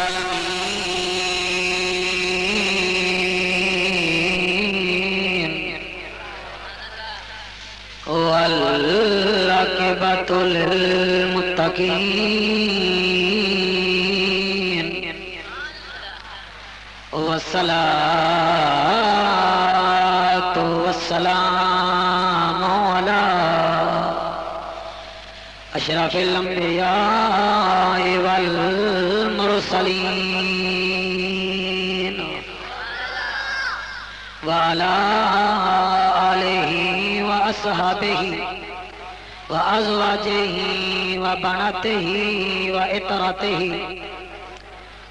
العالمين والعاقبة للمتقين والصلاة والسلام على أشرف الأنبياء والمرسلين وعلى آله وأصحابه وأزواجه وبناته وإطرته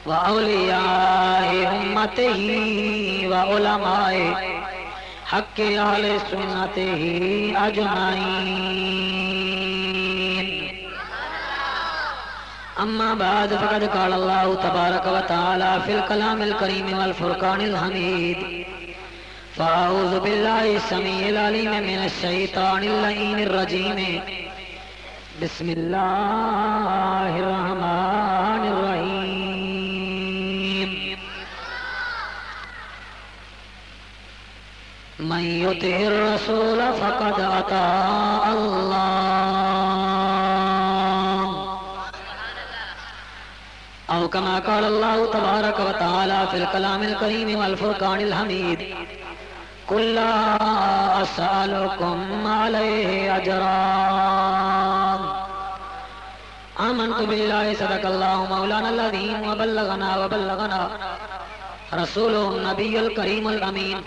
وأولياء أمته وعلماء حق أهل سنته أجمعين. أما بعد فقد قال الله تبارك وتعالى في الكلام الكريم والفرقان الحميد: فأعوذ بالله السميع العليم من الشيطان اللعين الرجيم. بسم الله الرحمن الرحيم. من يطع الرسول فقد أطاع الله، أو كما قال الله تبارك وتعالى في الكلام الكريم والفرقان الحميد: قل لا أسألكم عليه أجرا آمنت بالله صدق الله مولانا العظيم وبلغنا رسوله النبی الکریم الامین.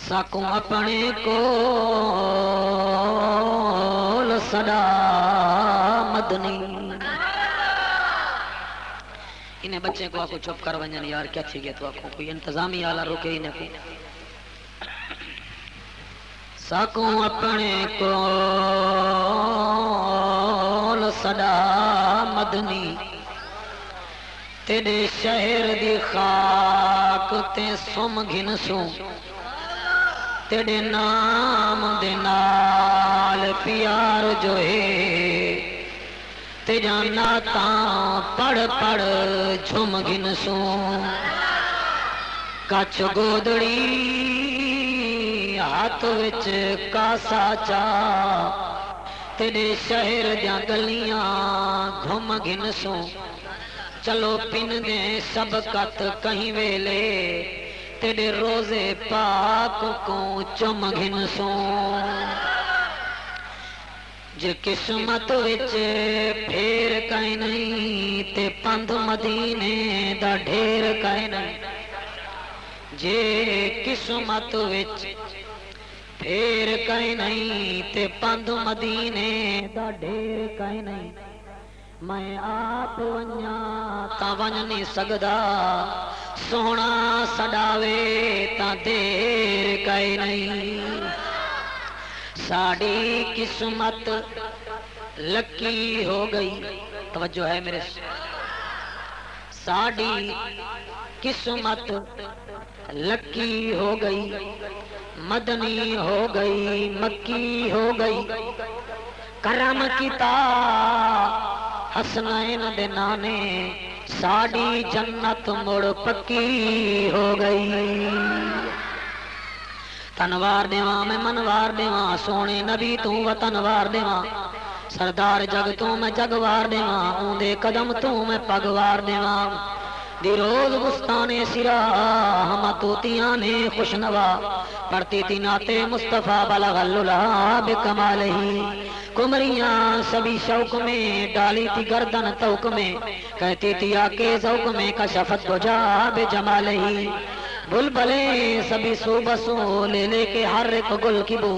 ساکوں اپنے کول صدا مدنی. انہیں بچے کو آکو چپ کر ونجن یار کیا تھی گیا تو آکو کوئی انتظامی آلہ روکے انہیں کو. ساکوں اپنے کول صدا مدنی، تیرے شہر دی خاک تے سم گھن سوں، تیرے نام دے نال پیار جو ہے، تیرا ناتاں پڑھ پڑھ جھم گھن سوں. کچھ گودڑی ہاتھ وچ کاسا چا، تیرے شہر دیاں گلیاں گھم گھن سوں. چلو پن دے سبقت کہیں ویلے، تیرے روزے پاک کو چم گھن سوں. جے قسمت وچ پھیر کہیں نہیں تے پندھ مدینے دا ڈھیر کہیں نہیں. جے قسمت وچ پھیر کہیں نہیں تے پندھ مدینے دا ڈھیر کہیں نہیں. میں آپ ونجاں تا ونج نہیں سگدا، سونا سڈاوے تا دیر کہیں نہیں. ساڑی قسمت لکی ہو گئی، توجہ ہے میرے. ساڑی قسمت لکی ہو گئی، مدنی ہو گئی، مکی ہو گئی. کرم کیتا حسنین دے نانے، ساڑی جنت مڑ پکی ہو گئی. تنوار دیواں میں منوار دیواں، سونے نبی تو وطنوار دیواں. سردار جگ تو میں جگوار دیواں، اوندے قدم تو میں پگوار دیواں. دی روز بستانے سرا ہم توتیاں نے خوشنوا، پڑھتی تھی نعت مصطفیٰ بلغ العلا بکمالہ. کمریاں سبھی شوق میں ڈالی تھی گردن توق میں، کہتی تھی آکے ذوق میں کشفت بجا بجمالہ. بلبلیں سبھی سو بسو لے لے کے ہر ایک گل کی بو،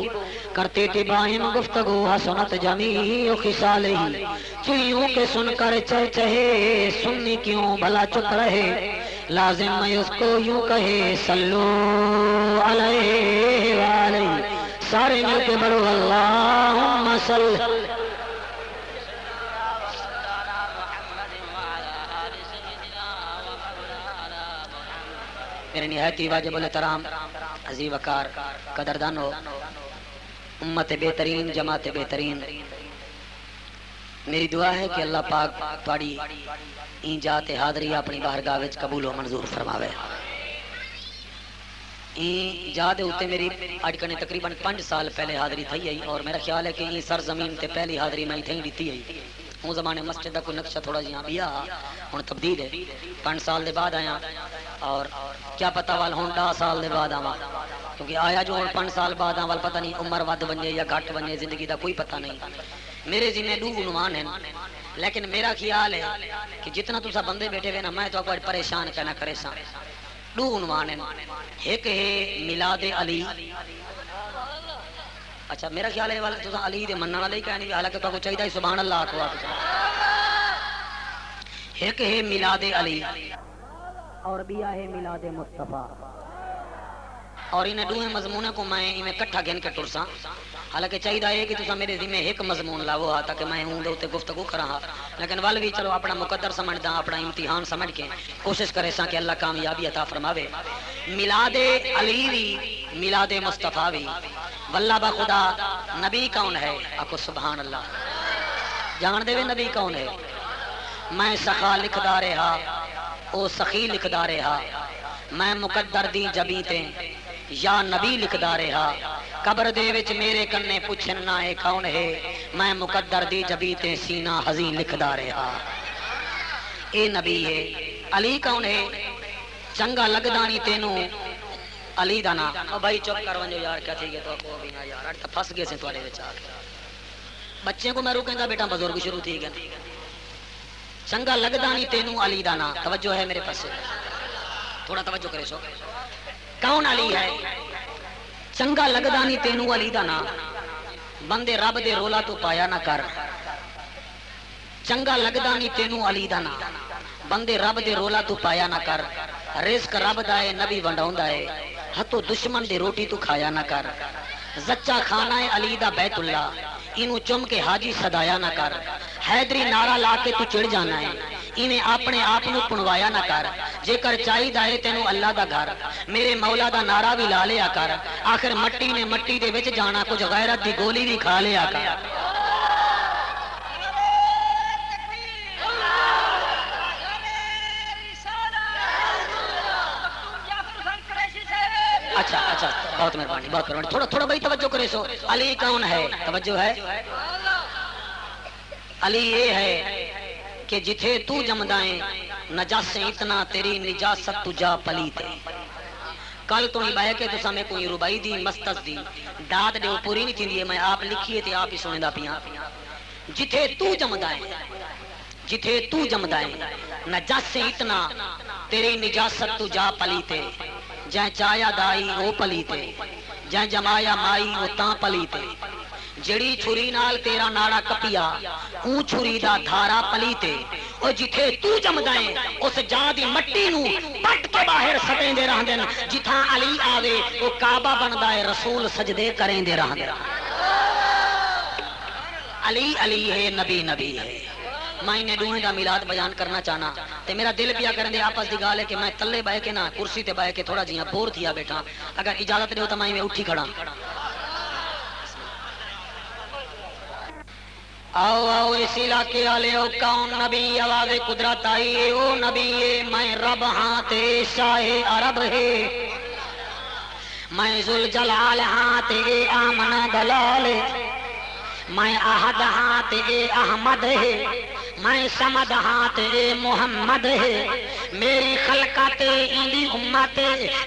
کرتی تھی باہم گفتگو حسنت جمیع خصالہ. چڑیوں کے سن کر چہچہے، سننی کیوں بھلا چپ رہے. لازم میں اس کو یوں کہے صلو علیہ وآلہ. سارے مل کے بڑھو اللہم صل. میرے نہایتی واجب الاحترام عزیز وقار قدردانو، امت بہترین، جماعت بہترین، میری دعا ہے کہ اللہ پاک تھوڑی این جات حاضری اپنی بارگاہ وچ قبول و منظور فرماوے. این جات ہوتے میری اج کنے تقریباً 5 سال پہلے حاضری تھی آئی اور میرا خیال ہے کہ این سرزمین تے پہلی حاضری میں تھی دیتی آئی. وہ زمانے مسجد کا کوئی نقشہ تھوڑا جہاں بھی ہوں تبدیل ہے. 5 سال دے بعد آیا اور کیا پتہ وال ہوں 10 سال دے بعد آواں کیونکہ آیا جو 5 سال بعد آواں پتہ نہیں عمر ود بنے یا گھٹ بنے زندگی دا کوئی پتہ نہیں. میرے ذمہ 2 عنوان ہیں لیکن میرا خیال ہے کہ جتنا تسا بندے بیٹھے ہوئے نا میں تو کوئی پریشان کہنا کرے سا. 2 عنوان ہیں. ایک ہے میلاد علی. اچھا میرا خیال ہے والا تسا علی دے منن والے کہنے بھی حالانکہ تو چاہیے سبحان اللہ آکھو. ایک ہے میلاد علی اور بیا ہے میلاد مصطفیٰ اور انہیں 2 مضمونوں کو میں انہیں کٹھا گن کے ٹرساں. حالانکہ چاہیے ہے کہ تسا میرے ذمہ ایک مضمون لاؤ ہا تاکہ میں ہوں دے گفتگو کراں لیکن ول بھی چلو اپنا مقدر سمجھدا اپنا امتحان سمجھ کے کوشش کرے سا کہ اللہ کامیابی عطا فرماوے. میلاد علی بھی میلاد مصطفیٰ بھی واللہ با خدا نبی کون ہے آکو سبحان اللہ. جان دے نبی کون ہے. میں سخا لکھدا رہا او سخی لکھدا رہا میں مقدر دی جبی تے یا نبی لکھدا رہا قبر دے وچ میرے کنے پوچھن نہ ہے کون ہے میں مقدر دی جبی تے سینہ حزین لکھدا رہا. اے نبی ہے. علی کون ہے. چنگا لگدا نہیں تینوں علی دا نا. او بھائی چپ کر ونجو یار کیا تھی گے تو کو بھی نہ یار اٹ پھس گئے سے تواڈے وچ آ کے. بچے کو میں روکیں گا بیٹا بزرگ شروع تھی گئے. چنگا لگدا نہیں تینوں علی دا نا. توجہ ہے میرے پاس تھوڑا توجہ کرے سو. کون علی ہے. چنگا لگدا نہیں تینوں علی دا نا بندے رب دے رولا تو پایا نہ کر. چنگا لگدا نہیں تینوں علی دا نا بندے رب دے رولا تو پایا نہ کر. رزق رب دا ہے نبی ونڈاوندا ہے ہتھوں دشمن دی روٹی تو کھایا نہ کر. زچا کھانا ہے علی دا بیت اللہ اینو چم کے حاجی صدایا نہ کر. حیدری نعرہ لا کے تو چڑھ جانا ہے انہیں اپنے آپ نو پنوایا نہ کر. جے کر چاہیے ہے تینوں اللہ دا گھر میرے مولا دا نعرہ بھی لا لیا کر. آخر مٹی نے مٹی دے وچ جانا کچھ غیرت دی گولی بھی کھا لیا کر. اچھا اچھا بہت مہربانی بہت مہربانی. تھوڑا تھوڑا بھائی توجہ کرے سو. علی کون ہے. توجہ ہے. علی یہ ہے کہ جتھے تو جمدائیں نجاسیں اتنا تیری نجاست تجا پلیتے. کل تو ہی بہ کے تو سمے کوئی ربائی دی مستس دی داد دے پوری نہیں تھی میں آپ لکھیے تے آپ ہی سنیں دا پیاں. جتھے تو جمدائیں جتھے تو جمدائیں نجاسیں اتنا تیری نجاست تجا پلیتے. جائیں چایا دائی وہ پلیتے جائیں جمایا مائی وہ تاں پلیتے. جڑی چھری نال تیرا ناڑا کپیا اون چھری دا دھارا پلیتے. او جتھے تو جمدائیں اس جا دی مٹی نو پٹ کے باہر سٹیں دے رہندے جتھاں علی آوے او کعبہ بندا ہے رسول سجدے کریں دے رہندے. علی علی ہے نبی نبی ہے. میں انہیں 2 دا میلاد بیان کرنا چاہنا تے میرا دل پیا کرن دے آپس دی گال ہے کہ میں تلے بہ کے نا کرسی تے بہ کے تھوڑا جیاں بور تھیا بیٹھا. اگر اجازت دیو تو میں اٹھی کھڑا. آؤ آؤ اس علاقے والے او کون نبی آواز قدرت آئی او نبی میں رب ہاں تے شاہ عرب ہے میں ذوالجلال ہاں تے آمن دلال میں احد ہاں تے احمد ہے میں سمد ہاں تے محمد ہے. میری خلقت ایندی امت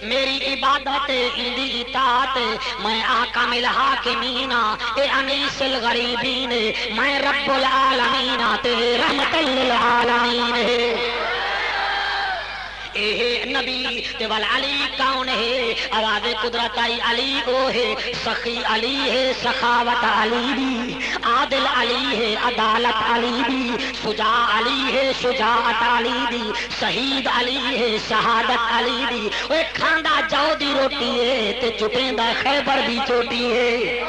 میری عبادت ایندی اطاعت میں آقا الحاکمین اے انیس الغریبین میں رب العالمین تے رحمت للعالمین ہے. اے نبی تے وال علی کون ہے. آواز قدرت آئی علی او ہے سخی علی ہے سخاوت علی بھی عادل علی ہے عدالت علی بھی شجاع علی ہے شجاعت علی دی شہید علی ہے شہادت علی دی. اوے کھاندا جو دی روٹی ہے تے چٹیندا خیبر دی چوٹی ہے.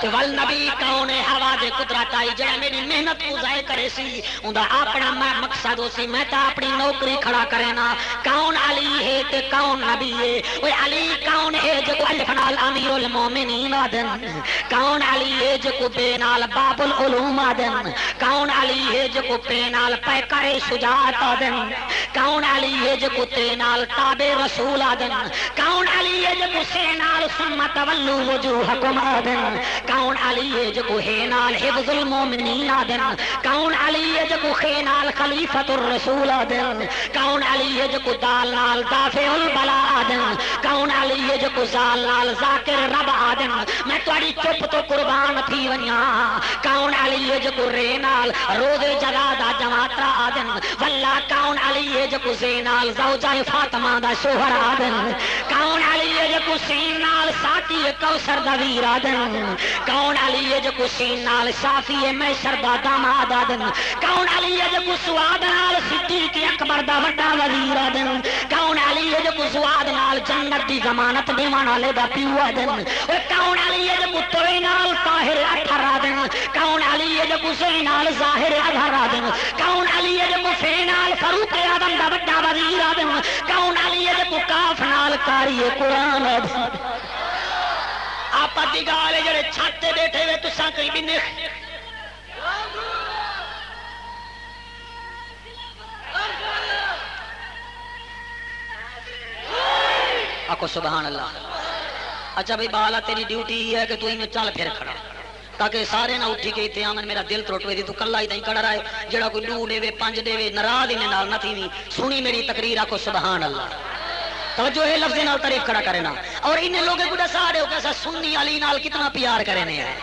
تے ول نبی کون ہے ہوا دے قدرت آئی جڑا میری محنت کو ضائع کرے سی اوندا اپنا مقصد ہو سی میں تا اپنی نوکری کھڑا کرے نا کون علی ہے تے کون نبی ہے اوے علی کون ہے جو الف نال امیر المومنین آدن کون علی ہے جو بے نال باب العلوم آدن کون علی ہے جو پے نال پیکر شجاعت آدن کون علی ہے جو تے نال تابع رسول آدن کون علی ہے جو سے نال ثم تولوا وجوہکم آدن کون علی ہے جو ہے نال حفظ المومنین آدن کون علی ہے جو خے نال خلیفۃ الرسول آدن کون علی ہے جو دال نال دافع البلا آدن کون علی ہے جو زال نال ذاکر رب آدن میں تواڈی چپ تو قربان تھی ونیا کون علی ہے جو رے نال روز جلا دا جماعت آدن واللہ کون علی ہے جو زینال زوجہ فاطمہ دا شوہر آدن کون علی ہے جو سین نال ساقی کوثر دا ویر آدن کون علی ہے جو سین نال شافی میسر دا داماد آدن کون علی ہے جو سواد نال صدیق اکبر دا وڈا وزیر آدن کون علی ہے جو سواد نال جنت دی ضمانت دیوان والے دا پیو آدن کون علی ہے جو توے نال طاہر اٹھر آدن کون علی ہے جو سے نال ظاہر اظہر آدن کون علی ہے جو سے نال فاروق اعظم دا وڈا وزیر آدن کون علی ہے جو کاف نال قاری قرآن آدن آپ دی گالے جڑے چھاتے بیٹھے ہوئے تساں کہیں بھی نہیں آکو سبحان اللہ اچھا بھئی بالا تیری ڈیوٹی ہی ہے کہ تو ہی میں چل پھر کھڑا تاکہ سارے نہ اٹھی کے اتنے آمن میرا دل تروٹ ہوئے تو کلا ہی تھی کھڑا رہے جڑا کوئی لو دے وے پنج دے وے ناراض ہی نال نہ تھی سنی میری تقریر آکو سبحان اللہ توجہ ہے لفظ نال تعریف کھڑا کرے نا اور انہیں لوگوں کو دسا دے ہو کیسا سنی علی نال کتنا پیار کرے نے ہے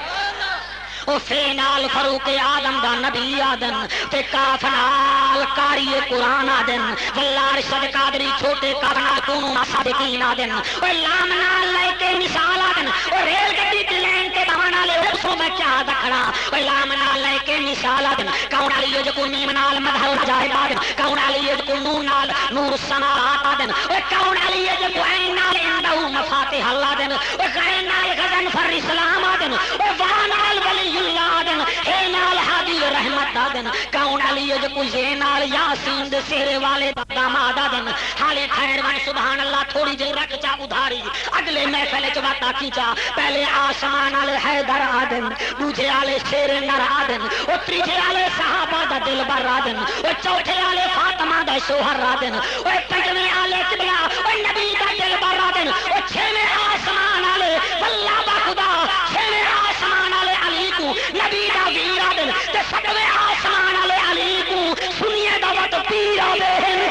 او فینال فاروق آدم دا نبی آدن تے کافنال قاری قرآن آدن واللہ رشد قادری چھوٹے کافنال کونو صادقین آدن او لامنال لے کے مثال آدن او ریل گڈی کی لین کے بانا لے رسو میں کیا دکھنا او لامنال لے کے مثال آدن کون علی جو کنی منال مدھل جاہد آدن کون علی جو کنو نال نور السماوات آدن او کون علی جو عین نال اندہو مفاتح اللہ آدن او غین نال غزن فر اسلام آدن او وانال ولی اللہ آدن اے نال حادی رحمت آدن کون علی جو کوئی نال یاسین دے سہرے والے داماد آدن حالے خیر من سبحان اللہ تھوڑی جی رکھ چا ادھاری اگلے محفل چواتا کیچا پہلے آسمان آلے حیدر آدن دوجھے آلے شیر نر آدن او تریجھے آلے صحابہ دا دل بر آدن او چوتھے آلے فاطمہ دا شوہر آدن او پنجویں آلے قبلہ او نبی دا دل بر آدن او چھویں آسمان آلے واللہ با خدا چھویں آسمان آلے علی کو نبی دا ویر آدن تے سٹویں آسمان آلے علی کو سنیے دا وقت پیر آدن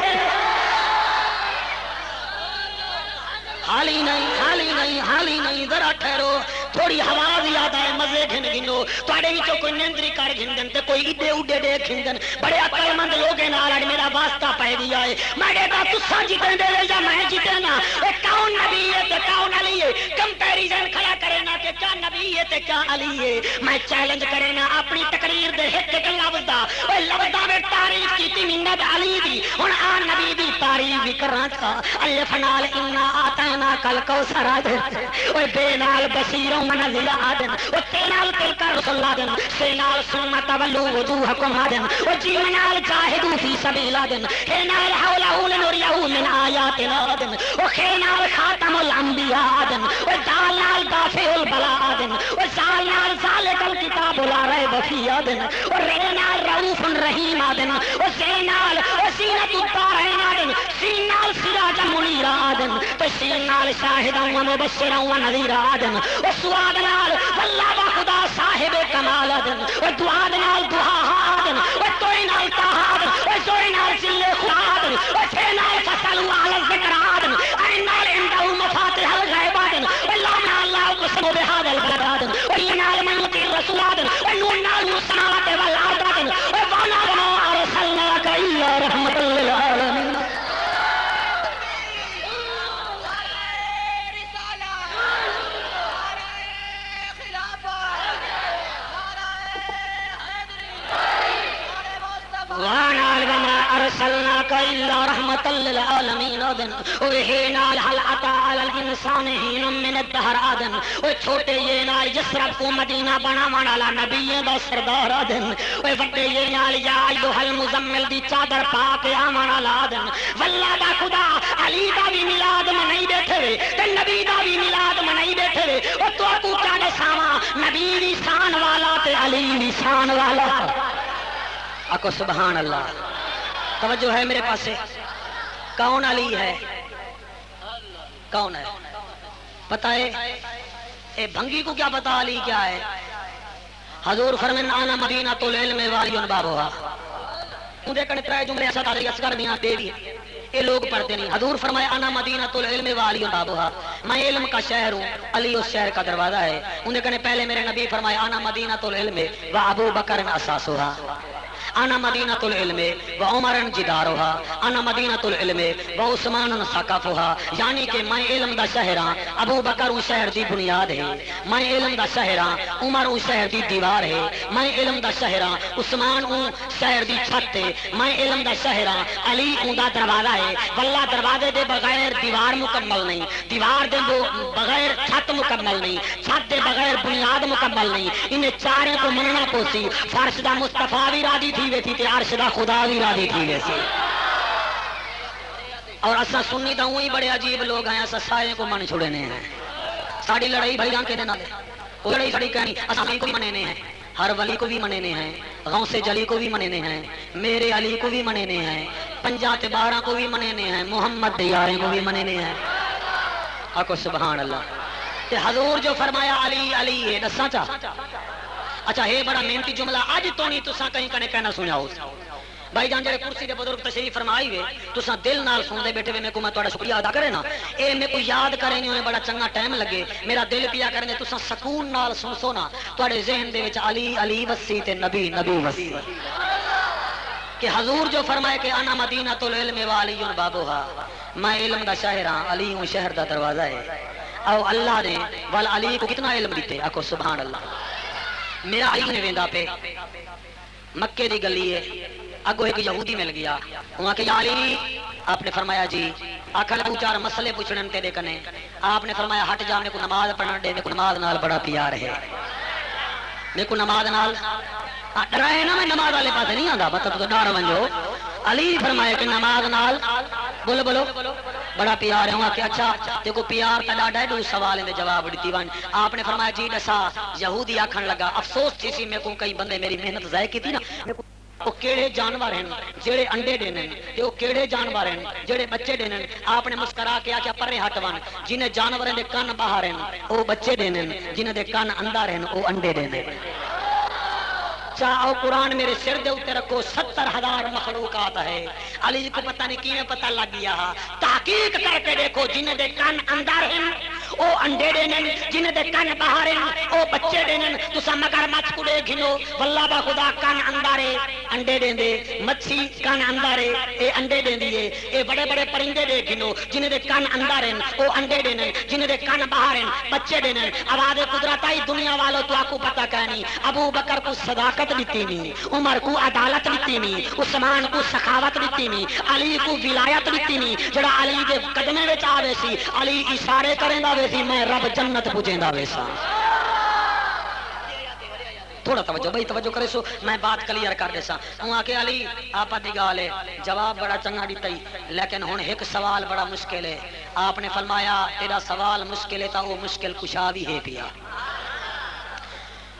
حالی نہیں ذرا ٹھہرو تھوڑی ہوا بھی یاد آئے مزے گھن گنو تھوڑے ہی کوئی نندری کر گھن تے کوئی اڈے اڈے دے گھن بڑے عقل مند لوگے نال میرا واسطہ پہ گیا ہے میں دا تساں جیتے دے یا میں جیتے نا اے کون نبی ہے تے کون علی ہے کمپیریزن کھڑا کرے نا کہ کیا نبی ہے تے کیا علی ہے میں چیلنج کرے نا اپنی تقریر دے ایک ایک لفظ دا اے لفظ دا میں تعریف کیتی منت علی دی ہن آ نبی دی تعریف بھی کراں تھا الف نال انا آتینا کل کوثر آدن اوے بے نال بصیروں منزل آدن او تینال تلک رسول آدن سینال سنت ولو وجوہکم آدن او جیم نال جاہدو فی سبیل آدن ہے نال حولہو لنوریہو من آیاتنا آدن او خینال خاتم الانبیاء آدن او دال نال دافع البلا آدن او زال نال ذالک الکتاب لا ریب فی آدن او رینال رؤوف رحیم آدن او زینال او زینت الدارین آدن سینال سراج منیر آدن تو سینال شاہداں و مبشراں و نذیر آدن او سواد نال واللہ با خدا صاحب کمال آدن او دعا نال دعا آدن او توئی نال تاہا آدن او زوئی نال ذل خدا آدن او تھے نال فصلوا علی الذکر آدن این نال اندہو مفاتح الغیب آدن او لام اللہ قسم بہذا البلد آدن او ینال من یطیع الرسول آدن او نون نال السماوات والارض آدن او وانا وما ارسلناک الا رحمۃ للعالمین ارسلناک الا رحمتا للعالمین دن وہی نال حل عطا علی الانسان حین من الدہر آدن وہ چھوٹے یہ نال یسرب کو مدینہ بناون والا نبی دا سردار آدن وہ وڈے یہ نال یا ایھا المزمل دی چادر پا کے آون والا آدن واللہ دا خدا علی دا بھی میلاد منائی بیٹھے وے تے نبی دا بھی میلاد منائی بیٹھے وے او تو کو کیا دساواں نبی دی شان والا تے علی دی شان والا آکو سبحان اللہ توجہ ہے میرے پاس کون علی ہے کون ہے پتہ ہے اے بھنگی کو کیا پتا علی کیا ہے حضور فرمین آنا مدینہ تو العلم والی بابوہا اندے کنے ترائے جملے اسد علی اصغر میاں دیوی یہ لوگ پڑھتے نہیں حضور فرمایا انا مدینہ العلم والی بابوہا میں علم کا شہر ہوں علی اس شہر کا دروازہ ہے اندے کنے پہلے میرے نبی فرمایا انا مدینہ العلم و ابو بکر اساسوہا انا مدینہ العلم و عمر جدارها انا مدینہ العلم و عثمان ثقافها یعنی کہ میں علم دا شہر ہاں ابو بکر اس شہر دی بنیاد ہے میں علم دا شہر ہاں عمر اس شہر دی دیوار ہے میں علم دا شہر ہاں عثمان اس شہر دی چھت ہے میں علم دا شہر ہاں علی اوندا دروازہ ہے واللہ دروازے دے بغیر دیوار مکمل نہیں دیوار دے بغیر چھت مکمل نہیں چھت دے بغیر بنیاد مکمل نہیں انہیں چارے کو مننا پوسی فرش دا مصطفیٰ بھی راضی تھی ویسی تے عرش دا خدا بھی راضی تھی ویسی اور اساں سنی تا وہی بڑے عجیب لوگ ہیں اساں سارے کو من چھڑنے ہیں ساڑی لڑائی بھائی جان کے نال وہ لڑائی ساڑی کہنی اساں کو بھی مننے ہیں ہر ولی کو بھی مننے ہیں غوث جلی کو بھی مننے ہیں میرے علی کو بھی مننے ہیں 50 12 کو بھی مننے ہیں محمد دیارے کو بھی مننے ہیں آکو سبحان اللہ تے حضور جو فرمایا علی علی ہے دساں چا اچھا ہے بڑا محنتی جملہ آج تو نہیں تساں کہیں کنے کہنا سناؤ بھائی جان جڑے کرسی دے بزرگ تشریف فرمائی وے تساں دل نال سن دے بیٹھے وے میں کو میں تہاڈا شکریہ ادا کرے نا اے میں کو یاد کرے نہیں بڑا چنگا ٹائم لگے میرا دل پیا کرنے تساں سکون نال سن سو نا تہاڈے ذہن دے وچ علی علی وسی تے نبی نبی وسی کہ حضور جو فرمائے کہ انا مدینہ العلم والی بابوہا میں علم دا شہر ہاں علی ہوں شہر دا دروازہ ہے او اللہ نے وال علی کو کتنا علم دیتے آکو سبحان اللہ میرا علی نے ویندا پہ مکے دی گلی ہے اگو ایک یہودی مل گیا وہاں کہ یا علی آپ نے فرمایا جی آکھن لگو چار مسئلے پوچھنے تیرے کنے آپ نے فرمایا ہٹ جا میں کو نماز پڑھن دے میں کو نماز نال بڑا پیار ہے میں کو نماز نال ڈرائے نا میں نماز والے پاس نہیں آندا مطلب تو ڈر ونجو علی فرمایا کہ نماز نال بولو بولو بڑا پیار ہے وہاں کہ اچھا دیکھو پیار تا ڈاڈا ہے دو سوال دے جواب دیتی ون آپ نے فرمایا جی دسا یہودی آکھن لگا افسوس تھی سی میں کو کئی بندے میری محنت ضائع کی تھی نا وہ کیڑے جانور ہیں جڑے انڈے دینے تے وہ کیڑے جانور ہیں جڑے بچے دینے آپ نے مسکرا کے آکھیا پرے ہٹ ون جنہیں جانوراں دے کان باہر ہیں وہ بچے دینے جنہیں دے کان اندر ہیں وہ انڈے دینے چاہو قرآن میرے سر دے اوتے رکھو 70,000 مخلوقات ہے علی کو پتہ نہیں کیویں پتہ لگ گیا تحقیق کر کے دیکھو جنہیں دے کان اندر ہیں او انڈے دینے جنہیں دے کان باہر ہیں او بچے دینے تساں مگر مچھ کڑے گھنو واللہ با خدا کان اندر ہے انڈے دیندے مچھی کان اندر ہے اے انڈے دیندی ہے اے بڑے بڑے پرندے دے گھنو جنہیں دے کان اندر ہیں او انڈے دینے جنہیں دے کان باہر ہیں بچے دینے آواز قدرت آئی دنیا والوں تو آپ کو پتہ کہنی ابو بکر کو صداقت دیتی نہیں عمر کو عدالت دیتی نہیں عثمان کو سخاوت دیتی نہیں علی کو ولایت دیتی نہیں جڑا علی دے قدمے وچ آوے سی علی اشارے کریندا وے سی میں رب جنت پہنچیندا وے سا تھوڑا توجہ بھائی توجہ کرے سو میں بات کلیئر کر دے سا وہاں کہ علی آپ دی گال ہے جواب بڑا چنگا دیتا ہی لیکن ہن ایک سوال بڑا مشکل ہے آپ نے فرمایا تیرا سوال مشکل ہے تا وہ مشکل کشا بھی ہے پیا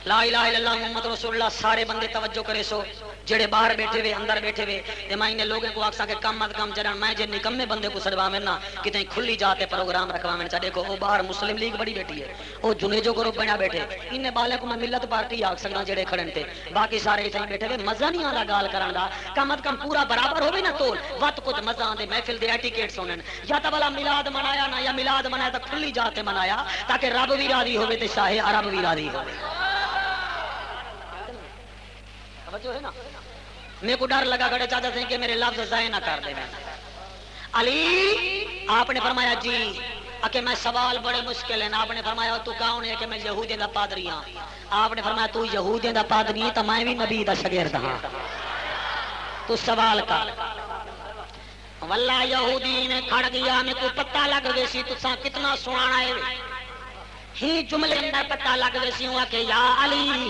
لا الہ الا اللہ محمد رسول اللہ سارے بندے توجہ کرے سو جڑے باہر بیٹھے ہوئے اندر بیٹھے ہوئے تے میں نے لوگوں کو آکھسا کہ کم از کم جڑا میں جے نکمے بندے کو سڑواویں نا کتیں کھلی جاتے پروگرام رکھواویں چا دیکھو او باہر مسلم لیگ بڑی بیٹھی ہے او جنیجو گروپ بنا بیٹھے انہیں بالے کو میں ملت پارٹی آکھ سکنا جڑے کھڑن تے باقی سارے ایتھے بیٹھے ہوئے مزہ نہیں آندا گال کرن دا کم از کم پورا برابر ہوے نا تول وقت کچھ مزہ آندے محفل دے ایٹیکیٹ سنن یا تا والا میلاد منایا نا یا میلاد منایا تا کھلی جاتے منایا تاکہ رب بھی راضی ہوے تے شاہ عرب بھی راضی ہوے توجہ ہے نا میرے کو ڈر لگا گڑے چاہتے تھے کہ میرے لفظ ضائع نہ کر دے علی آپ نے فرمایا جی کہ میں سوال بڑے مشکل ہیں آپ نے فرمایا تو کون ہے کہ میں یہودیاں دا پادری ہاں آپ نے فرمایا تو یہودیاں دا پادری ہے تو میں بھی نبی دا شاگرد ہاں تو سوال کر واللہ یہودی نے کھڑ گیا میں کو پتہ لگ گئے سی تساں کتنا سنانا ہے ہی جملے اندر پتہ لگ گئے سی ہوا کہ یا علی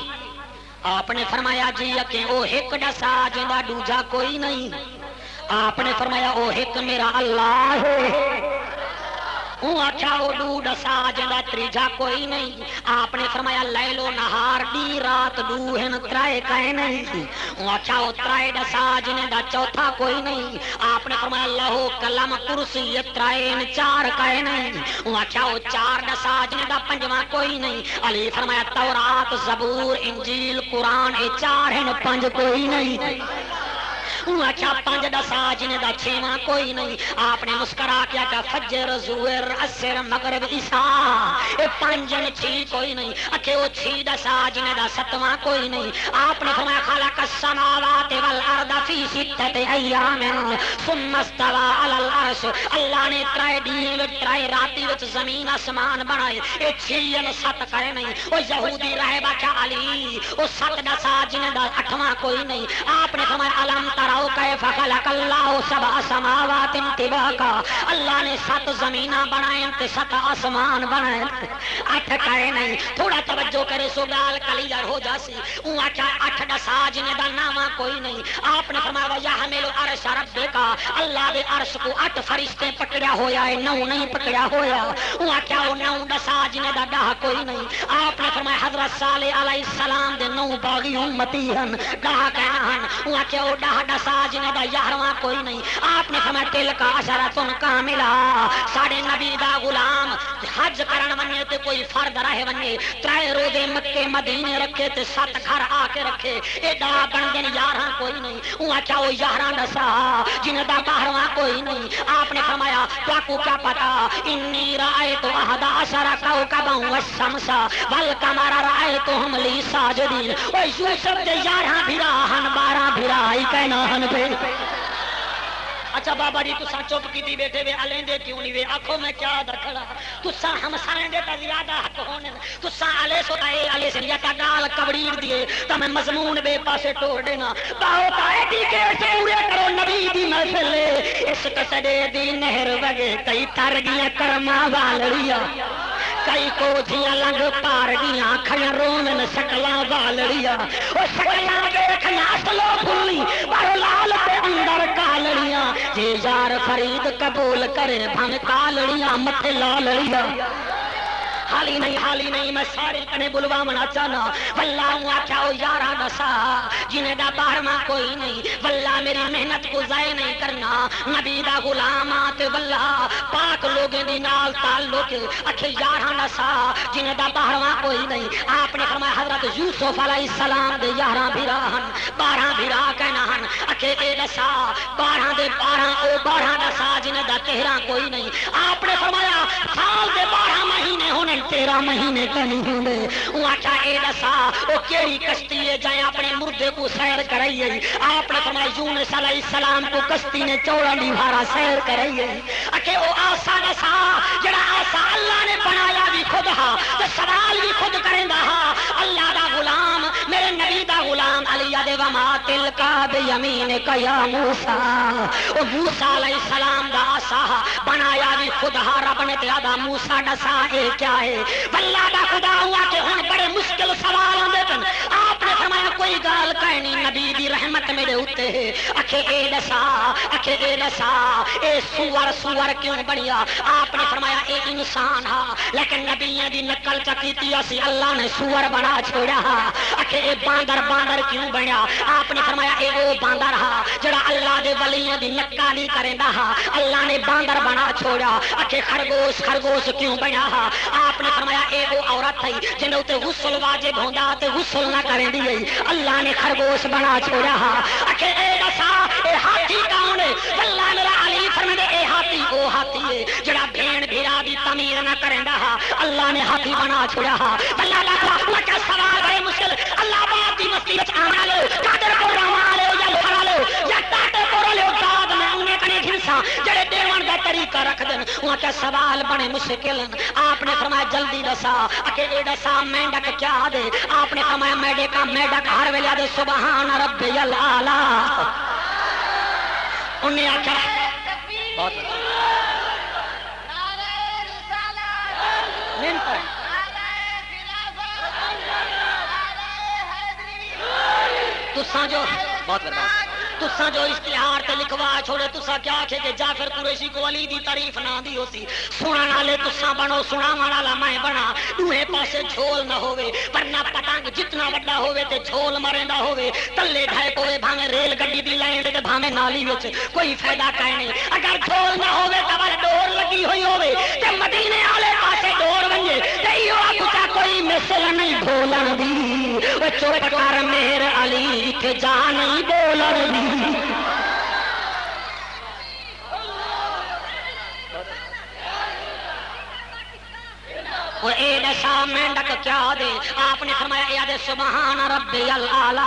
آپ نے فرمایا جی کہ او ایک دسا جندا دوجا کوئی نہیں آپ نے فرمایا او ایک میرا اللہ ہے اچھا وہ دو دسا جندا تریجا کوئی نہیں آپ نے فرمایا لیلو نہار دی رات دو ہیں ترائے کہے نہیں اچھا وہ ترائے دسا جندا چوتھا کوئی نہیں آپ نے فرمایا لہو کلم کرسی ترائے چار کہے نہیں اچھا وہ چار دسا جندا پنجواں کوئی نہیں علی فرمایا تورات زبور انجیل قرآن اے چار ہیں پنج کوئی نہیں اچھا پانچ دسا جن دا چھواں کوئی نہیں آپ نے مسکرا کیا کہ فجر زہر عصر مغرب عشاء اے پانچن چھ کوئی نہیں اکھے وہ چھ دسا جن دا ستواں کوئی نہیں آپ نے فرمایا خلق السماوات والارض فی ستۃ ایام ثم استوى علی العرش اللہ نے ترائے دن ترائے راتی وچ زمین آسمان بنائے اے چھن سات کرے نہیں او یہودی رہے بچا علی او سات دسا جن دا اٹھواں کوئی نہیں آپ نے فرمایا علم ترا کیف خلق اللہ سبع سماوات طباقا اللہ نے 7 زمیناں بنائیں تے 7 آسمان بنائیں 8 کہے نہیں تھوڑا توجہ کرے سو گال کلیئر ہو جاسی اون آکھا 8 دسا جن دا نام کوئی نہیں آپ نے فرمایا یحمل عرش ربک اللہ دے عرش کو 8 فرشتے پکڑیا ہویا ہے 9 نہیں پکڑیا ہویا اون آکھا 9 دسا جن دا 10 کوئی نہیں آپ نے فرمایا حضرت صالح علیہ السلام دے 9 باغی امتی ہن 10 کہنا ہن اون آکھا 10 دسا جنہیں دا 11واں کوئی نہیں آپ نے فرمایا تلک عشرۃ کاملہ ساڈے نبی دا غلام حج کرن ونجے تے کوئی فرد رہ ونجے 3 روزے مکے مدینے رکھے تے 7 گھر آ کے رکھے ایڈا بن گئے 11 کوئی نہیں اون آکھیا او 11 دسا جنہیں دا 12واں کوئی نہیں آپ نے فرمایا تاکو کیا پتا انی رأیت احد عشر کوكبا والشمس والقمر رأیتهم لی ساجدین او یوسف دے 11 بھرا ہن 12 بھرا ہی کہنا ہن پہ اچھا بابا جی تساں چپ کیتی بیٹھے وے الیندے کیوں نہیں وے آکھو میں کیا دکھڑا تساں ہمسائیں دے تا زیادہ حق ہونے تساں علی سو علی سے یا تا گال کبڑیر دیے تا میں مضمون بے پاسے ٹوڑ دینا باو تا ایڈی کے پورے کرو نبی دی محفل اس کسڑے دی نہر وگے کئی تر گیاں کرما والڑیا کئی کو دھیاں لنگ پار گیاں کھڑیاں رومن شکلاں والڑیا او شکلاں دیکھ ناسلو پھلی بارو لال تے اندر کالڑیاں جے یار فرید قبول کرے بھن کالڑیاں متھے لالڑیاں حالی نہیں میں سارے کنے بلواونا چاہنا واللہ ہوں آکھا او 11 دسا جنہیں دا 12واں کوئی نہیں واللہ میری محنت کو ضائع نہیں کرنا نبی دا غلامات واللہ پاک لوگیں دی نال تعلق اکھے 11 دسا جنہیں دا 12واں کوئی نہیں آپ نے فرمایا حضرت یوسف علیہ السلام دے 11 بھرا ہن 12 بھرا کہنا ہن اکھے اے دسا 12 دے 12 او 12 دسا جنہیں دا 13 کوئی نہیں آپ نے فرمایا سال دے 12 مہینے ہونے 13 مہینے کا نہیں ہوندے وہ آکھا اے دسا او کیڑی کشتی ہے جائیں اپنے مردے کو سیر کرائیے آپ نے فرمایا یونس علیہ السلام کو کشتی نے 14 بھارا سیر کرائیے اکھے او آسا دسا جڑا آسا اللہ نے بنایا بھی خود ہا تو سوال بھی خود کریندا ہا اللہ دا غلام میرے نبی دا غلام علی دے وما تلکا بیمینک یا موسیٰ او موسیٰ علیہ السلام دا آسا بنایا بھی خود ہا رب نے تے آدھا موسیٰ دسا اے کیا ہے واللہ دا خدا ہوا کہ ہن بڑے مشکل سوال آندے تن آپ نے فرمایا کوئی گال کہنی نبی دی رحمت میرے اوتے ہے اکھے اے دسا اے سور کیوں بنیا آپ نے فرمایا اے انسان ہا لیکن نبیوں دی نقل چکیتی اسی اللہ نے سور بنا چھوڑا ہا اکھے اے باندر کیوں بنیا آپ نے فرمایا اے او باندر ہا جڑا اللہ دے ولیاں دی نقالی کریندا ہا اللہ نے باندر بنا چھوڑا اکھے خرگوش کیوں بنیا ہا آپ نے فرمایا اے وہ عورت تھی جن تے غسل واجب ہوندا تے غسل نہ کریں دی اللہ نے خرگوش بنا چھوڑا ہا اکھے اے دسا اے ہاتھی کون ہے اللہ میرا علی فرمایا اے ہاتھی او ہاتھی ہے جڑا بھین بھیرا دی تمیز نہ کریندا ہا اللہ نے ہاتھی بنا چھوڑا ہا اللہ اللہ کا سوال بڑے مشکل اللہ باپ دی مستی وچ آنا لو قادر کو روا لو یا کھڑا لو یا ٹاٹے کو لو داد میں انہیں کنے گھنسا جڑے دیوان دا طریقہ رکھ دین وہاں کا سوال بڑے مشکل آپ نے فرمایا جلدی دسا اکیلے دسا مینڈک کیا دے آپ نے فرمایا میڈک ہر ویلے دے سبحان ربی الاعلی انہیں آکھا بہت تساں جو بہت تساں جو اشتہار تے لکھوا چھوڑے تساں کیا آکھے کہ جعفر قریشی کو علی دی تعریف نہ دی ہوسی سنن والے تساں بنو سناون والا میں بنا دوہے پاسے جھول نہ ہوے پر نہ پتنگ جتنا بڑا ہوے تے جھول مریندا ہوے تلے ڈھائے ہوے بھاویں ریل گڈی دی لائن تے بھاویں نالی وچ کوئی فائدہ کائے نہیں اگر جھول نہ ہوے تے ول ڈور لگی ہوئی ہوے تے مدینے والے پاسے ڈور ونجے تے ایو آکھا کوئی مثل نہیں ڈھولن دی او چپ کر مہر علی تے جان نہیں بولن دی اور اے دشا مینڈک کیا دے آپ نے فرمایا اے دے سبحان ربی الاعلی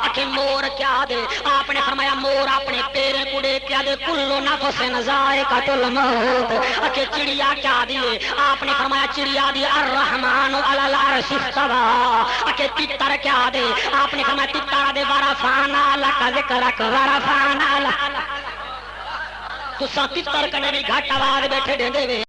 اکھے مور کیا دے آپ نے فرمایا مور اپنے پیرے کڑے کیا دے کل نفس ذائقۃ الموت اکھے چڑیا کیا دیے آپ نے فرمایا چڑیا دی الرحمن علی العرش استوى اکھے تتر کیا دے آپ نے فرمایا تتر دے ورفعنا لک ذکرک ورفعنا لک تساں تتر کنے بھی گھٹ آواز بیٹھے دیندے وے